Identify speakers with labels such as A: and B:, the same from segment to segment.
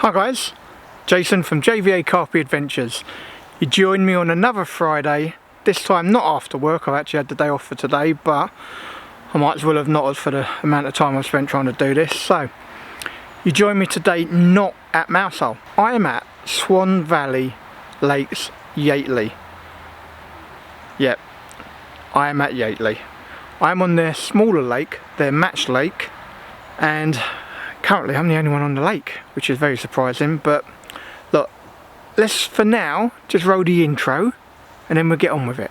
A: Hi guys, Jason from JVA Carpy Adventures. You joined me on another Friday, this time not after work. I've actually had the day off for today, but I might as well have not for the amount of time I've spent trying to do this. So, you join me today not at Mousehole. I am at Swan Valley Yately. Yep, I am at Yateley. I'm on their smaller lake, their match lake, and currently I'm the only one on the lake, which is very surprising. But look, let's for now just roll the intro and then we'll get on with it.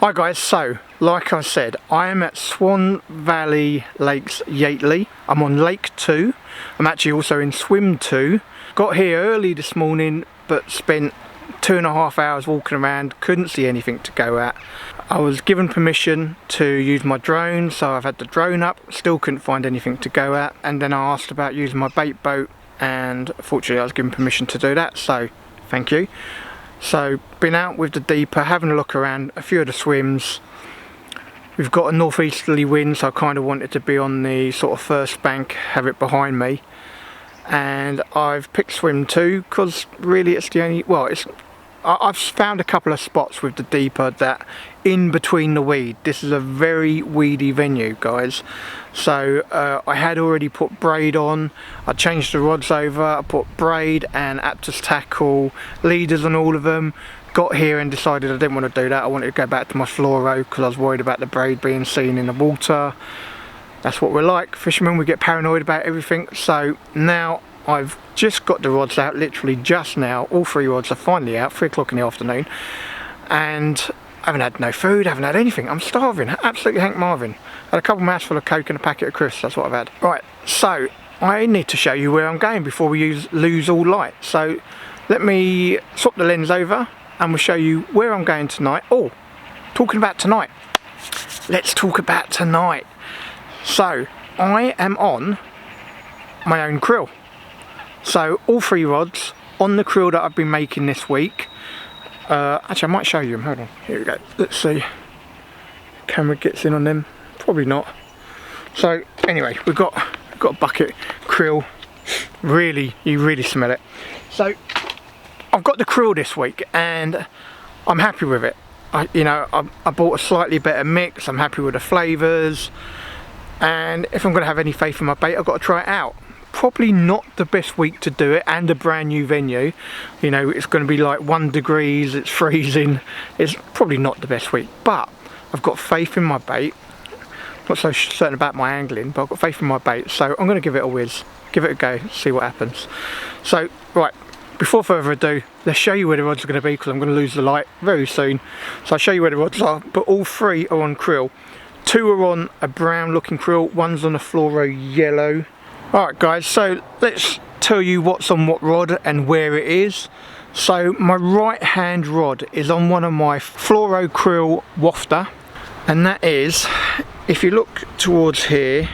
A: Hi guys, so like I said, I am at Swan Valley Yately. I'm on Lake 2. I'm actually also in Swim 2. Got here early this morning but spent 2.5 hours walking around, couldn't see anything to go at. I was given permission to use my drone, so I've had the drone up, still couldn't find anything to go at, and then I asked about using my bait boat and fortunately I was given permission to do that, so thank you. So, been out with the deeper, having a look around, a few of the swims. We've got a northeasterly wind, so I kind of wanted to be on the sort of first bank, have it behind me. And I've picked swim 2 because really it's the only, well, I've found a couple of spots with the deeper that in between the weed. This is a very weedy venue, guys. So I had already put braid on, I changed the rods over, I put braid and Aptus tackle, leaders on all of them. Got here and decided I didn't want to do that. I wanted to go back to my fluoro because I was worried about the braid being seen in the water. That's what we're like, fishermen, we get paranoid about everything. So now I've just got the rods out, literally just now. All 3 rods are finally out, 3 o'clock in the afternoon. And I haven't had no food, haven't had anything. I'm starving, absolutely Hank Marvin. Had a couple mouthfuls of Coke and a packet of crisps, that's what I've had. Right, so I need to show you where I'm going before we lose all light. So let me swap the lens over and we'll show you where I'm going tonight. Oh, talking about tonight. Let's talk about tonight. So I am on my own krill. So all 3 rods on the krill that I've been making this week. Actually I might show you them, hold on, here we go, let's see, camera gets in on them, probably not. So anyway, we've got a bucket krill, really, you really smell it. So I've got the krill this week and I'm happy with it. I bought a slightly better mix, I'm happy with the flavours, and if I'm going to have any faith in my bait I've got to try it out. Probably not the best week to do it, and a brand new venue. You know, it's going to be like 1 degree, it's freezing. It's probably not the best week, but I've got faith in my bait. Not so certain about my angling, but I've got faith in my bait, so I'm going to give it a whiz, give it a go, see what happens. So right, before further ado, let's show you where the rods are going to be because I'm going to lose the light very soon. So I'll show you where the rods are, but all 3 are on krill. 2 are on a brown looking krill, 1's on a fluoro yellow. Alright guys, so let's tell you what's on what rod and where it is. So my right hand rod is on one of my fluoro krill wafter, and that is, if you look towards here,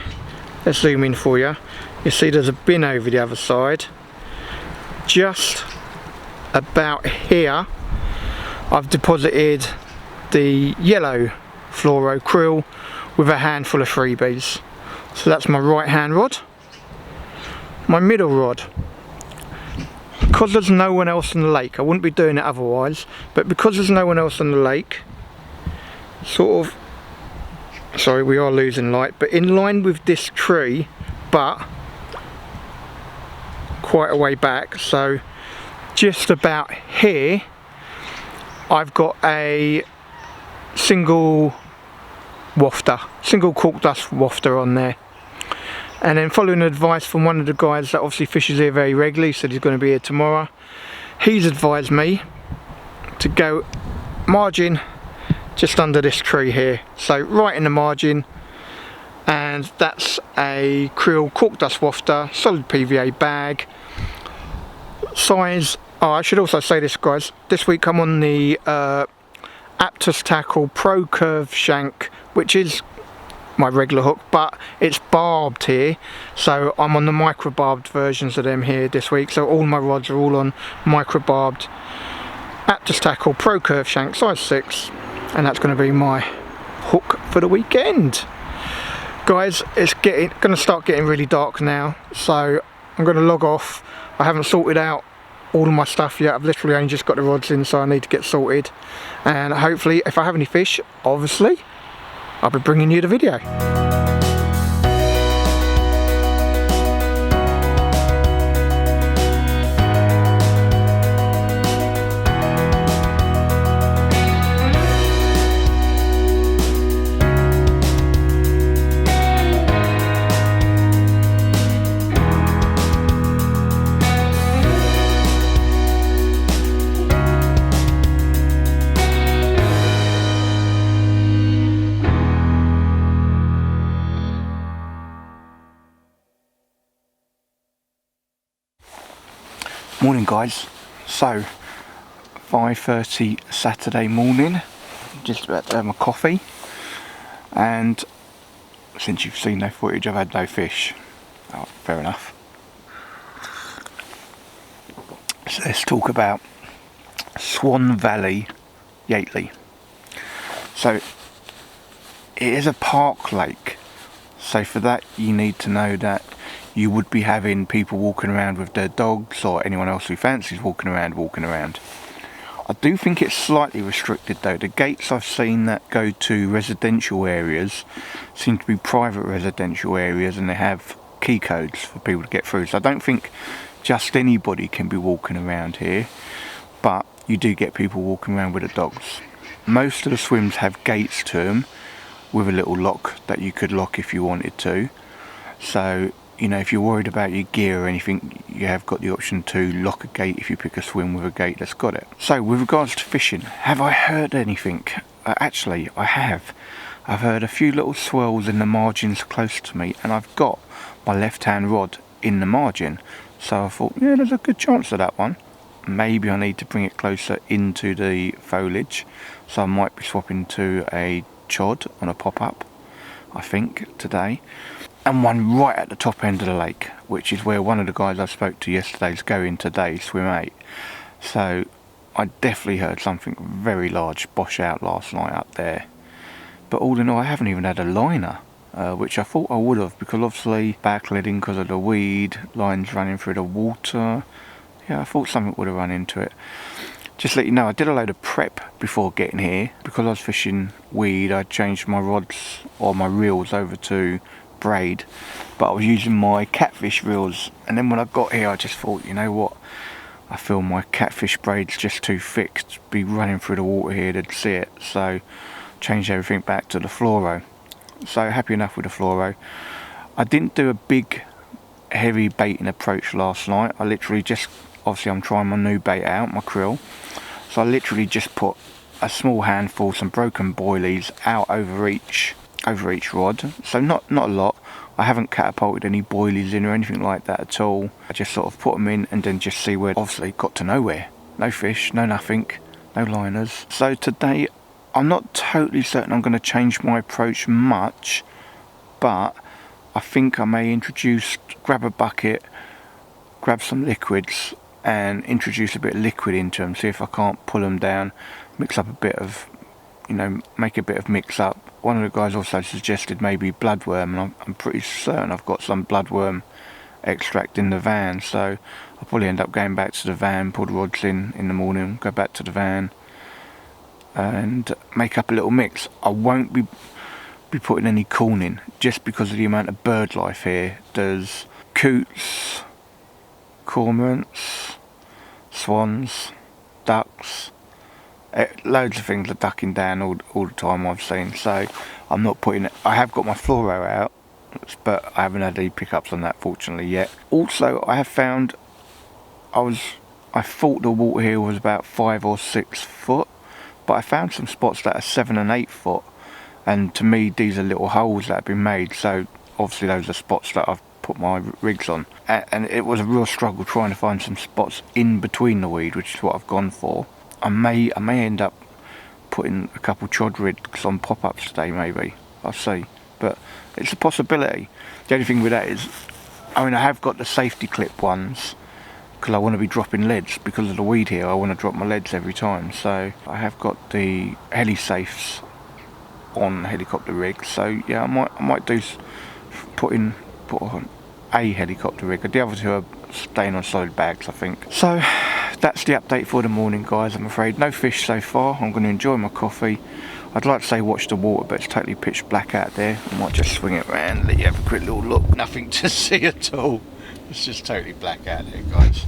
A: let's zoom in for you, you see there's a bin over the other side. Just about here I've deposited the yellow fluoro krill with a handful of freebies. So that's my right hand rod. My middle rod, because there's no one else on the lake, I wouldn't be doing it otherwise, but because there's no one else on the lake, sort of, sorry we are losing light, but in line with this tree, but quite a way back, so just about here, I've got a single wafter, single cork dust wafter on there. And then following advice from one of the guys that obviously fishes here very regularly, said he's going to be here tomorrow, he's advised me to go margin just under this tree here, so right in the margin, and that's a krill cork dust wafter, solid PVA bag, size, oh I should also say this guys, this week I'm on the Aptus Tackle Pro Curve Shank, which is my regular hook, but it's barbed here, so I'm on the micro barbed versions of them here this week. So all my rods are all on micro barbed Aptus Tackle Pro Curve Shank size 6, and that's going to be my hook for the weekend. Guys, it's going to start getting really dark now, so I'm going to log off. I haven't sorted out all of my stuff yet. I've literally only just got the rods in, so I need to get sorted, and hopefully if I have any fish, obviously I'll be bringing you the video. Morning guys, so 5:30 Saturday morning, just about to have my coffee, and since you've seen no footage I've had no fish. Oh, fair enough. So let's talk about Swan Valley Yately. So it is a park lake, so for that you need to know that you would be having people walking around with their dogs, or anyone else who fancies walking around. I do think it's slightly restricted though. The gates I've seen that go to residential areas seem to be private residential areas, and they have key codes for people to get through. So I don't think just anybody can be walking around here, but you do get people walking around with the dogs. Most of the swims have gates to them with a little lock that you could lock if you wanted to. So you know, if you're worried about your gear or anything, you have got the option to lock a gate if you pick a swim with a gate that's got it. So with regards to fishing, have I heard anything? Actually, I have. I've heard a few little swirls in the margins close to me, and I've got my left hand rod in the margin. So I thought, yeah, there's a good chance of that one. Maybe I need to bring it closer into the foliage. So I might be swapping to a chod on a pop-up, I think, today. And one right at the top end of the lake, which is where one of the guys I spoke to yesterday is going today, swim 8. So I definitely heard something very large bosh out last night up there. But all in all, I haven't even had a liner, which I thought I would have, because obviously backleading because of the weed, lines running through the water. Yeah, I thought something would have run into it. Just to let you know, I did a load of prep before getting here. Because I was fishing weed, I changed my rods or my reels over to braid, but I was using my catfish reels, and then when I got here I just thought, you know what, I feel my catfish braid's just too thick to be running through the water here, they'd see it. So changed everything back to the fluoro. So happy enough with the fluoro. I didn't do a big heavy baiting approach last night. I literally just, obviously I'm trying my new bait out, my krill, so I literally just put a small handful, some broken boilies out over each rod. So not a lot. I haven't catapulted any boilies in or anything like that at all. I just sort of put them in and then just see where. Obviously got to nowhere. No fish, no nothing, no liners. So today I'm not totally certain I'm going to change my approach much, but I think I may grab a bucket, grab some liquids and introduce a bit of liquid into them, see if I can't pull them down, mix up a bit of, you know, make a bit of mix up. One of the guys also suggested maybe bloodworm, and I'm pretty certain I've got some bloodworm extract in the van, so I'll probably end up going back to the van, pull the rods in the morning, go back to the van and make up a little mix. I won't be putting any corn in, just because of the amount of bird life here. There's coots, cormorants, swans, ducks, loads of things are ducking down all the time I've seen, so I'm not putting it. I have got my fluoro out, but I haven't had any pickups on that fortunately yet. Also, I have found, I thought the water here was about 5 or 6 foot, but I found some spots that are 7 and 8 foot, and to me these are little holes that have been made, so obviously those are spots that I've put my rigs on, and it was a real struggle trying to find some spots in between the weed, which is what I've gone for. I may end up putting a couple chod rigs on pop-ups today, maybe. I'll see. but it's a possibility. The only thing with that is, I mean, I have got the safety clip ones because I want to be dropping leads because of the weed here. I want to drop my leads every time, so I have got the heli safes on helicopter rig. So yeah, I might put on a helicopter rig. The other two are staying on solid bags, I think. So that's the update for the morning, guys. I'm afraid no fish so far. I'm going to enjoy my coffee. I'd like to say watch the water, but it's totally pitch black out there. I might just swing it around, let you have a quick little look. Nothing to see at all. It's just totally black out there, guys.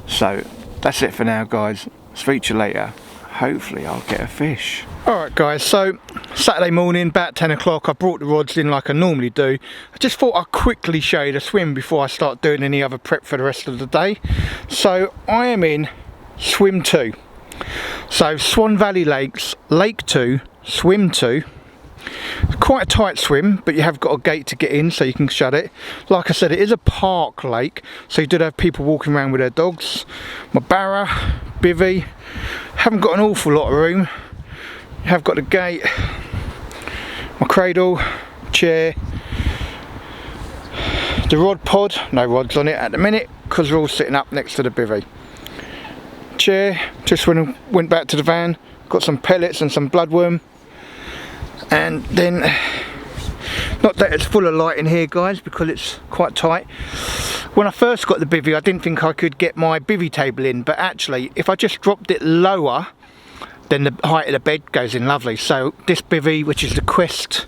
A: So that's it for now, guys. Speak to you later. Hopefully I'll get a fish. Alright guys, so Saturday morning, about 10 o'clock, I brought the rods in like I normally do. I just thought I'd quickly show you the swim before I start doing any other prep for the rest of the day. So I am in swim 2. So Swan Valley Lakes, Lake 2, swim 2. Quite a tight swim, but you have got a gate to get in so you can shut it. Like I said, it is a park lake, so you do have people walking around with their dogs. My barra, bivvy, haven't got an awful lot of room. You have got the gate, my cradle, chair, the rod pod, no rods on it at the minute because we're all sitting up next to the bivvy. Chair, just went back to the van, got some pellets and some bloodworm, and then, not that it's full of light in here guys because it's quite tight. When I first got the bivvy I didn't think I could get my bivvy table in, but actually if I just dropped it lower then the height of the bed goes in lovely. So this bivvy, which is the Quest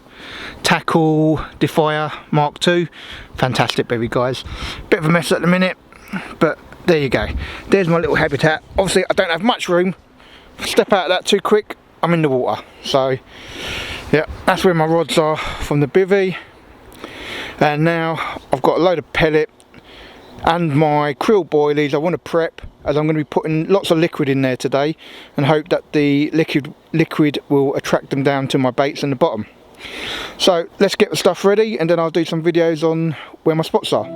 A: Tackle Defier Mark II, fantastic bivvy guys. Bit of a mess at the minute, but there you go. There's my little habitat. Obviously I don't have much room. If I step out of that too quick, I'm in the water. So yeah, that's where my rods are from the bivvy. And now I've got a load of pellet and my krill boilies I want to prep, as I'm going to be putting lots of liquid in there today and hope that the liquid will attract them down to my baits in the bottom. So let's get the stuff ready and then I'll do some videos on where my spots are.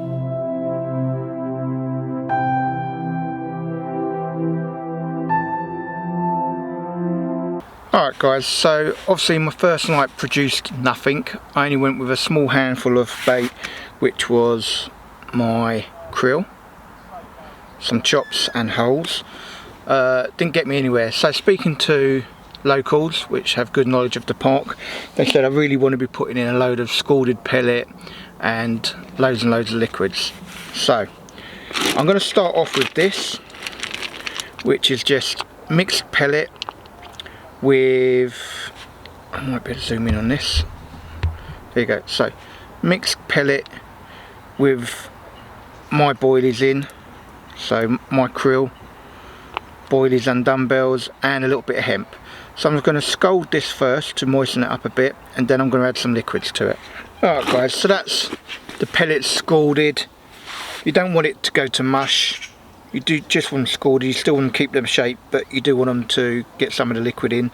A: Alright guys, so obviously my first night produced nothing. I only went with a small handful of bait, which was my krill, some chops and holes. Didn't get me anywhere. So speaking to locals which have good knowledge of the park, they said I really want to be putting in a load of scalded pellet and loads of liquids. So I'm going to start off with this, which is just mixed pellet with, I might be able to zoom in on this, there you go. So mixed pellet with my boilies in, so my krill, boilies and dumbbells, and a little bit of hemp. So I'm going to scald this first to moisten it up a bit, and then I'm going to add some liquids to it. Alright guys, so that's the pellets scalded. You don't want it to go to mush. You do just want them scalded. You still want to keep them shape, but you do want them to get some of the liquid in.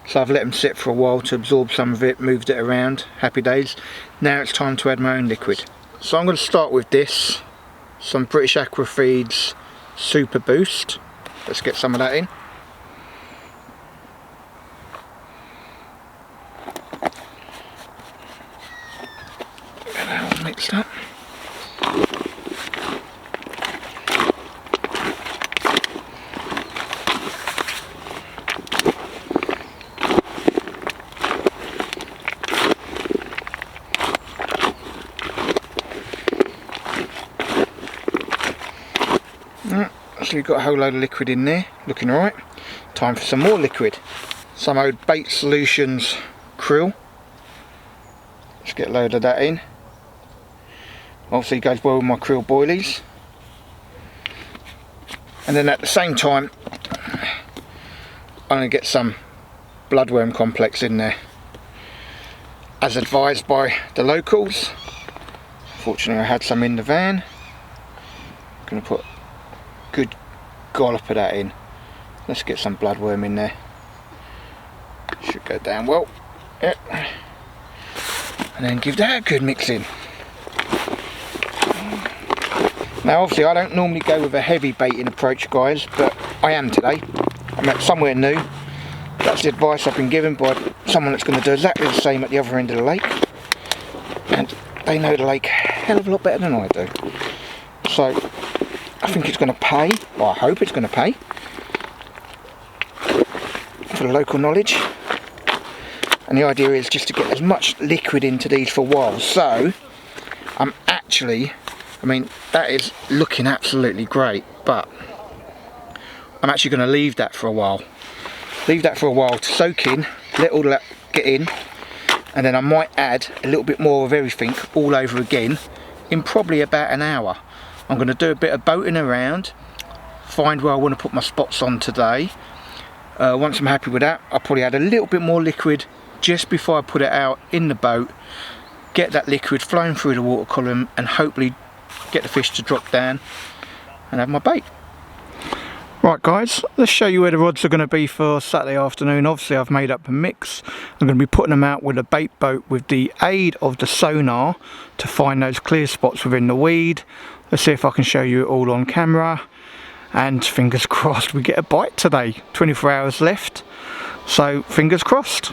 A: So I've let them sit for a while to absorb some of it, moved it around, happy days. Now it's time to add my own liquid. So I'm going to start with this, some British Aqua Feeds Super Boost. Let's get some of that in. Get that all mixed up. So we've got a whole load of liquid in there, looking alright. Time for some more liquid. Some old Bait Solutions krill. Let's get a load of that in. Obviously goes well with my krill boilies. And then at the same time, I'm going to get some bloodworm complex in there, as advised by the locals. Fortunately I had some in the van. I'm going to put good gollop of that in. Let's get some bloodworm in there. Should go down well. Yep. And then give that a good mix in. Now obviously I don't normally go with a heavy baiting approach guys, but I am today. I'm at somewhere new. That's the advice I've been given by someone that's going to do exactly the same at the other end of the lake. and they know the lake a hell of a lot better than I do. So I think it's going to pay, or I hope it's going to pay for the local knowledge. And the idea is just to get as much liquid into these for a while. So I'm actually, I mean, that is looking absolutely great, but I'm actually going to leave that for a while. Leave that for a while to soak in, let all that get in, and then I might add a little bit more of everything all over again in probably about an hour. I'm going to do a bit of boating around, find where I want to put my spots on today. Once I'm happy with that, I'll probably add a little bit more liquid just before I put it out in the boat, get that liquid flowing through the water column, and hopefully get the fish to drop down and have my bait. Right guys, let's show you where the rods are going to be for Saturday afternoon. Obviously I've made up a mix. I'm going to be putting them out with a bait boat with the aid of the sonar to find those clear spots within the weed. Let's see if I can show you it all on camera, and fingers crossed we get a bite today. 24 hours left, so fingers crossed.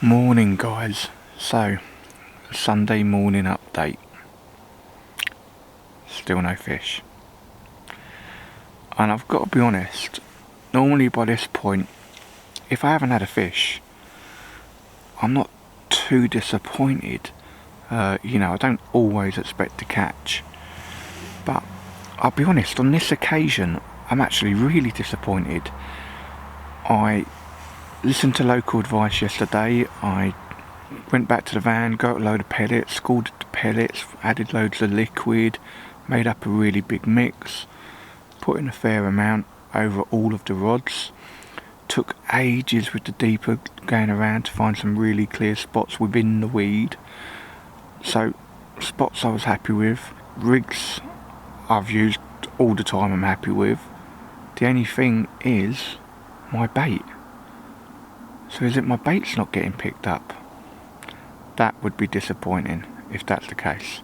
A: Morning guys, so Sunday morning update. Still no fish, and I've got to be honest, normally by this point if I haven't had a fish I'm not too disappointed. You know, I don't always expect to catch, but I'll be honest, on this occasion I'm actually really disappointed. I listened to local advice yesterday. I went back to the van, got a load of pellets, scalded the pellets, added loads of liquid, made up a really big mix, put in a fair amount over all of the rods. Took ages with the deeper going around to find some really clear spots within the weed. So spots I was happy with, rigs I've used all the time I'm happy with. The only thing is my bait. So is it my bait's not getting picked up? That would be disappointing if that's the case.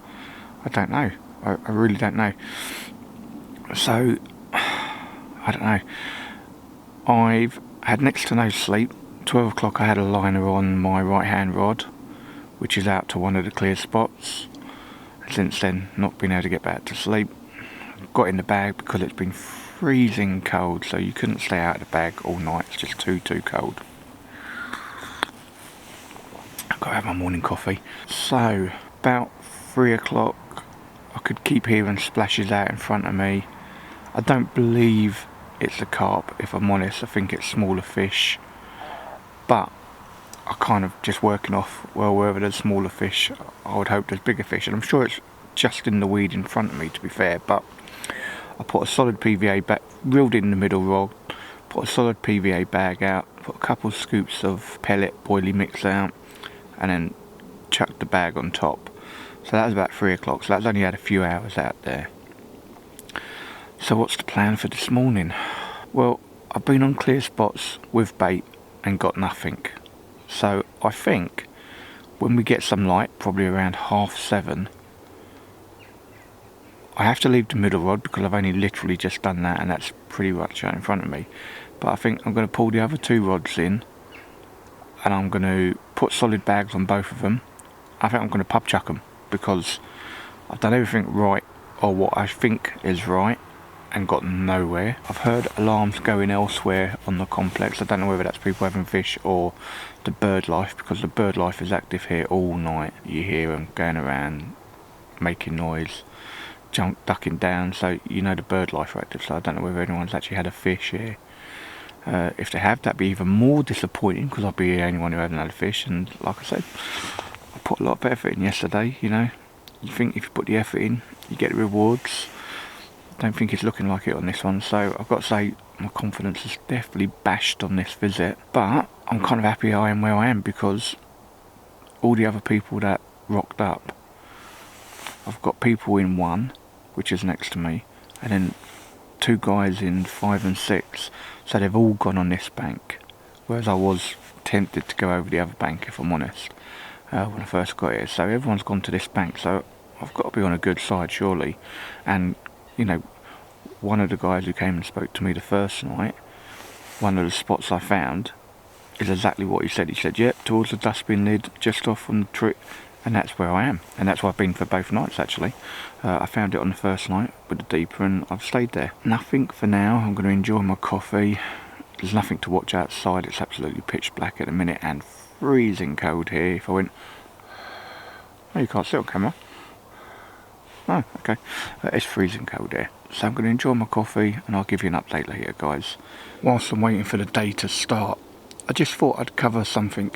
A: I don't know. I really don't know. So, I don't know. I've had next to no sleep. 12 o'clock I had a liner on my right hand rod, which is out to one of the clear spots. Since then, not been able to get back to sleep. Got in the bag because it's been freezing cold, so you couldn't stay out of the bag all night. It's just too cold. I've got to have my morning coffee. So about 3 o'clock I could keep hearing splashes out in front of me. I don't believe it's a carp, if I'm honest. I think it's smaller fish, but I kind of just working off, well, wherever there's smaller fish I would hope there's bigger fish, and I'm sure it's just in the weed in front of me, to be fair. But I put a solid PVA bag, reeled in the middle rod, put a solid PVA bag out, put a couple scoops of pellet boilie mix out, and then chucked the bag on top. So that was about 3 o'clock, so that's only had a few hours out there. So what's the plan for this morning? Well, I've been on clear spots with bait and got nothing. So I think when we get some light, probably around 7:30, I have to leave the middle rod because I've only literally just done that, and that's pretty much out in front of me. But I think I'm going to pull the other 2 rods in, and I'm going to put solid bags on both of them. I think I'm going to pub chuck them because I've done everything right, or what I think is right, and got nowhere. I've heard alarms going elsewhere on the complex. I don't know whether that's people having fish or the bird life, because the bird life is active here all night. You hear them going around making noise, ducking down, so you know the bird life are active. So I don't know whether anyone's actually had a fish here. If they have, that'd be even more disappointing because I'll be the only one who hasn't had a fish. And like I said, I put a lot of effort in yesterday. You know, you think if you put the effort in, you get the rewards. Don't think it's looking like it on this one, so I've got to say my confidence is definitely bashed on this visit. But I'm kind of happy I am where I am, because all the other people that rocked up, I've got people in 1, which is next to me, and then 2 guys in 5 and 6, so they've all gone on this bank, whereas I was tempted to go over the other bank, if I'm honest, when I first got here. So everyone's gone to this bank, so I've got to be on a good side surely. And you know, one of the guys who came and spoke to me the first night, one of the spots I found is exactly what he said. He said, yep, towards the dustbin lid, just off on the trip, and that's where I am. And that's where I've been for both nights, actually. I found it on the first night with the deeper, and I've stayed there. Nothing for now. I'm going to enjoy my coffee. There's nothing to watch outside. It's absolutely pitch black at the minute and freezing cold here. If I went... Oh, you can't see on camera. Oh, okay. It's freezing cold here. So I'm going to enjoy my coffee, and I'll give you an update later, guys. Whilst I'm waiting for the day to start, I just thought I'd cover something.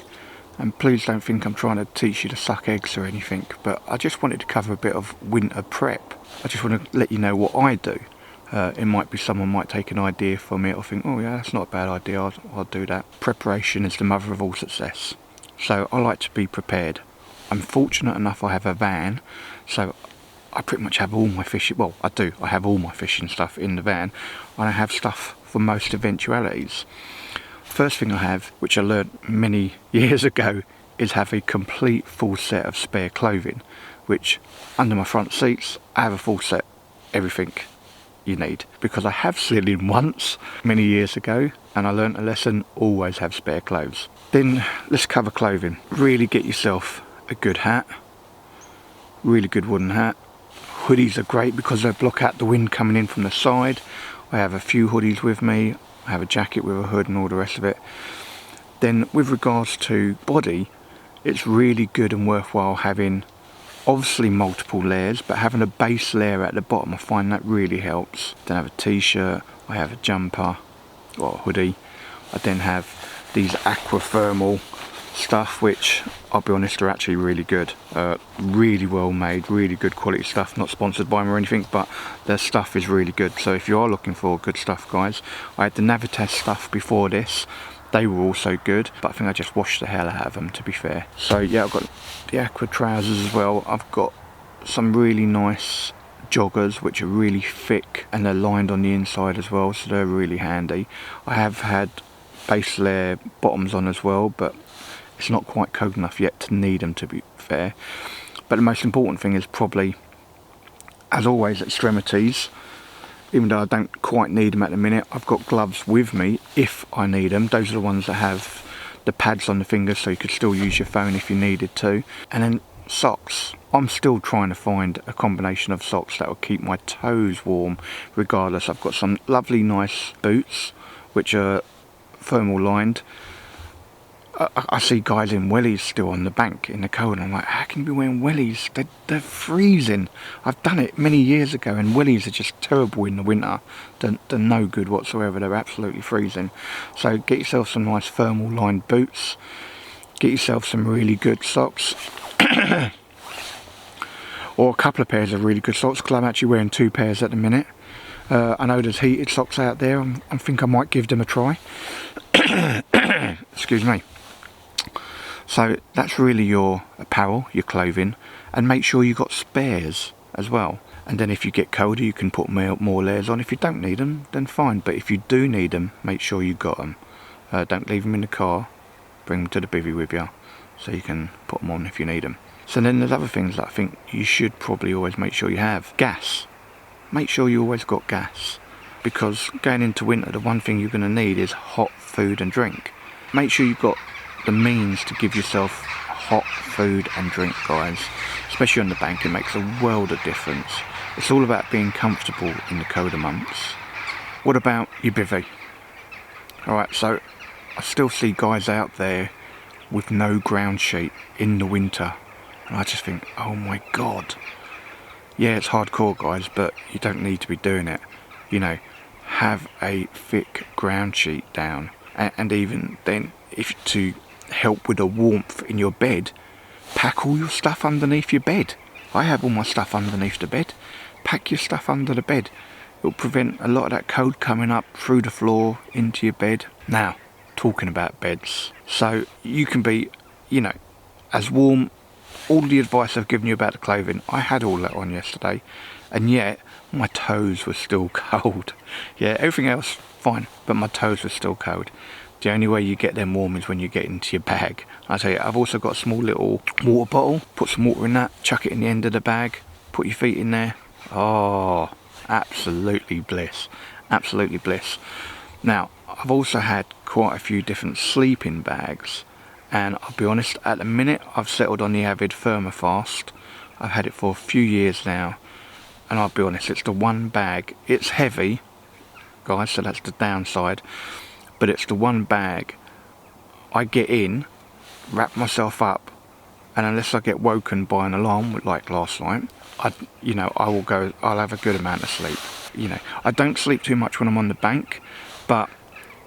A: And please don't think I'm trying to teach you to suck eggs or anything, but I just wanted to cover a bit of winter prep. I just want to let you know what I do. It might be someone might take an idea from it or think, oh yeah, that's not a bad idea, I'll do that. Preparation is the mother of all success. So I like to be prepared. I'm fortunate enough I have a van, so I pretty much have all my fishing, well I do, I have all my fishing stuff in the van, and I have stuff for most eventualities. First thing I have, which I learnt many years ago, is have a complete full set of spare clothing, which under my front seats I have a full set, everything you need, because I have slid in once many years ago and I learnt a lesson, always have spare clothes. Then let's cover clothing. Really get yourself a good hat, really good wooden hat. Hoodies are great because they block out the wind coming in from the side. I have a few hoodies with me. I have a jacket with a hood and all the rest of it. Then with regards to body, it's really good and worthwhile having obviously multiple layers, but having a base layer at the bottom, I find that really helps. Then I have a t-shirt, I have a jumper or a hoodie. I then have these aqua thermal stuff, which I'll be honest are actually really good, really well made, really good quality stuff. Not sponsored by them or anything, but their stuff is really good. So if you are looking for good stuff, guys, I had the Navitas stuff before this, they were also good, but I think I just washed the hell out of them, to be fair. So yeah, I've got the aqua trousers as well. I've got some really nice joggers which are really thick and they're lined on the inside as well, so they're really handy. I have had base layer bottoms on as well, but it's not quite cold enough yet to need them, to be fair. But the most important thing is probably, as always, extremities. even though I don't quite need them at the minute. I've got gloves with me if I need them. Those are the ones that have the pads on the fingers, so you could still use your phone if you needed to. And then socks. I'm still trying to find a combination of socks that will keep my toes warm regardless. I've got some lovely nice boots which are thermal lined. I see guys in wellies still on the bank in the cold, and I'm like, how can you be wearing wellies? They're freezing. I've done it many years ago, and wellies are just terrible in the winter. They're no good whatsoever. They're absolutely freezing. So get yourself some nice thermal lined boots. Get yourself some really good socks. Or a couple of pairs of really good socks, because I'm actually wearing 2 pairs at the minute. I know there's heated socks out there. I think I might give them a try. Excuse me. So that's really your apparel, your clothing, and make sure you've got spares as well. And then if you get colder, you can put more layers on. If you don't need them, then fine. But if you do need them, make sure you got them. Don't leave them in the car. Bring them to the bivvy with you, so you can put them on if you need them. So then there's other things that I think you should probably always make sure you have. Gas. Make sure you always got gas, because going into winter, the one thing you're going to need is hot food and drink. Make sure you've got the means to give yourself hot food and drink, guys. Especially on the bank, it makes a world of difference. It's all about being comfortable in the colder months. What about your bivvy? Alright, so I still see guys out there with no ground sheet in the winter, and I just think, oh my god. Yeah, it's hardcore, guys, but you don't need to be doing it. You know, have a thick ground sheet down, and even then, if to help with the warmth in your bed, pack all your stuff underneath your bed. I have all my stuff underneath the bed. Pack your stuff under the bed. It'll prevent a lot of that cold coming up through the floor into your bed. Now, talking about beds, so you can be, you know, as warm. All the advice I've given you about the clothing, I had all that on yesterday, and yet my toes were still cold. Yeah, everything else fine, but my toes were still cold. The only way you get them warm is when you get into your bag. I tell you, I've also got a small little water bottle. Put some water in that, chuck it in the end of the bag, put your feet in there. Oh, absolutely bliss. Absolutely bliss. Now, I've also had quite a few different sleeping bags. And I'll be honest, at the minute I've settled on the Avid Thermofast. I've had it for a few years now, and I'll be honest, it's the one bag. It's heavy, guys, so that's the downside, but it's the one bag I get in, wrap myself up, and unless I get woken by an alarm like last night, I'll have a good amount of sleep. You know, I don't sleep too much when I'm on the bank, but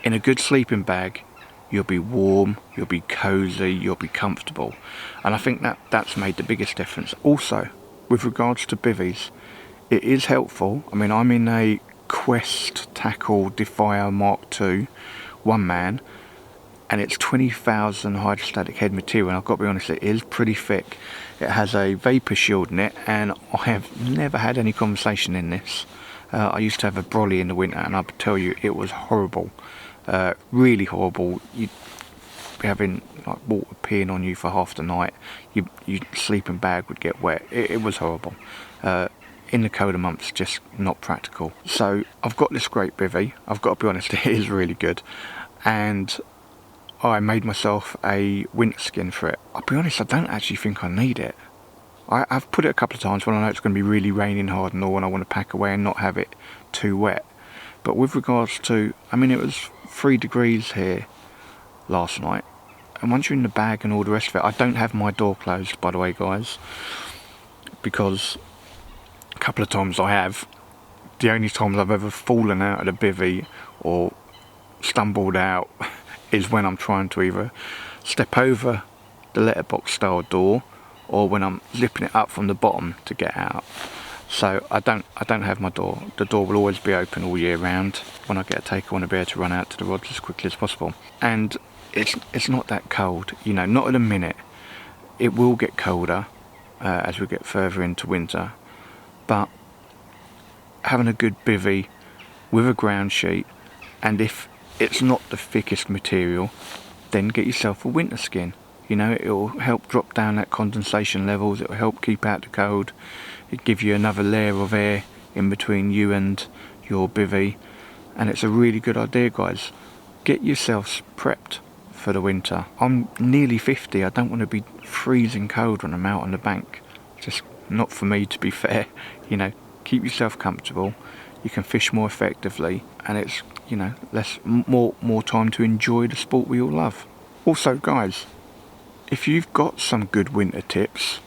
A: in a good sleeping bag, you'll be warm, you'll be cozy, you'll be comfortable. And I think that's made the biggest difference. Also, with regards to bivvies, it is helpful. I mean, I'm in a Quest Tackle Defier Mark II, one man, and it's 20,000 hydrostatic head material. And I've got to be honest, it is pretty thick. It has a vapor shield in it, and I have never had any conversation in this. I used to have a brolly in the winter, and I can tell you, it was horrible. Really horrible. You'd be having like water peeing on you for half the night. Your sleeping bag would get wet. It was horrible. In the colder months, just not practical. So I've got this great bivvy. I've got to be honest, it is really good. And I made myself a winter skin for it. I'll be honest, I don't actually think I need it. I've put it a couple of times when I know it's going to be really raining hard and all, and I want to pack away and not have it too wet. But with regards to, I mean, it was 3 degrees here last night, and once you're in the bag and all the rest of it, I don't have my door closed, by the way, guys, because a couple of times I have. The only times I've ever fallen out of the bivvy or stumbled out is when I'm trying to either step over the letterbox style door or when I'm zipping it up from the bottom to get out. So I don't have my door. The door will always be open all year round. When I get a take, I want to be able to run out to the rods as quickly as possible. And it's not that cold, you know, not at a minute. It will get colder as we get further into winter, but having a good bivvy with a ground sheet, and if it's not the thickest material, then get yourself a winter skin. You know, it will help drop down that condensation levels. It will help keep out the cold. It give you another layer of air in between you and your bivvy, and it's a really good idea, guys. Get yourselves prepped for the winter. I'm nearly 50, I don't want to be freezing cold when I'm out on the bank. Just not for me, to be fair. You know, keep yourself comfortable, you can fish more effectively, and it's, you know, more time to enjoy the sport we all love. Also, guys, if you've got some good winter tips,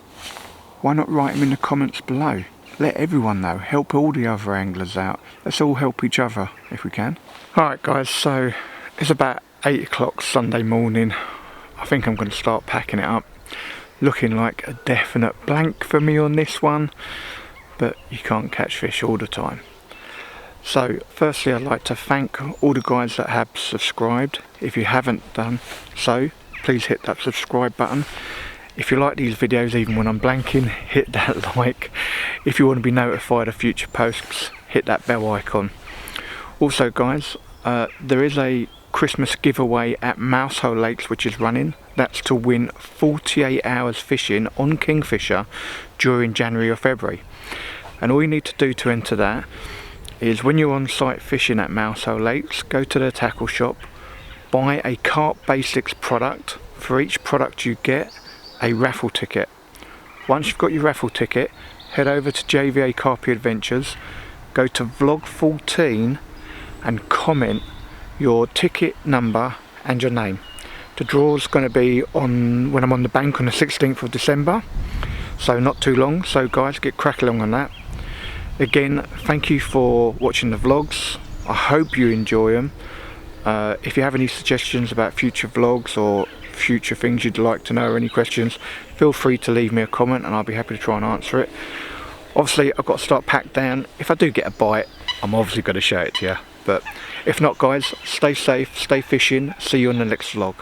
A: why not write them in the comments below? Let everyone know, help all the other anglers out. Let's all help each other if we can. Alright guys, so it's about 8 o'clock Sunday morning. I think I'm going to start packing it up. Looking like a definite blank for me on this one, but you can't catch fish all the time. So firstly, I'd like to thank all the guys that have subscribed. If you haven't done so, please hit that subscribe button. If you like these videos, even when I'm blanking, hit that like. If you want to be notified of future posts, hit that bell icon. Also guys, there is a Christmas giveaway at Mousehole Lakes which is running. That's to win 48 hours fishing on Kingfisher during January or February. And all you need to do to enter that is, when you're on site fishing at Mousehole Lakes, go to the tackle shop, buy a Carp Basics product. For each product you get a raffle ticket. Once you've got your raffle ticket, head over to JVA Carpy Adventures, go to vlog 14 and comment your ticket number and your name. The draw's going to be on when I'm on the bank on the 16th of December, so not too long. So guys, get cracking on that. Again, thank you for watching the vlogs. I hope you enjoy them. If you have any suggestions about future vlogs or future things you'd like to know or any questions, feel free to leave me a comment and I'll be happy to try and answer it. Obviously I've got to start pack down. If I do get a bite, I'm obviously going to show it to you, but if not guys, stay safe, stay fishing, see you on the next vlog.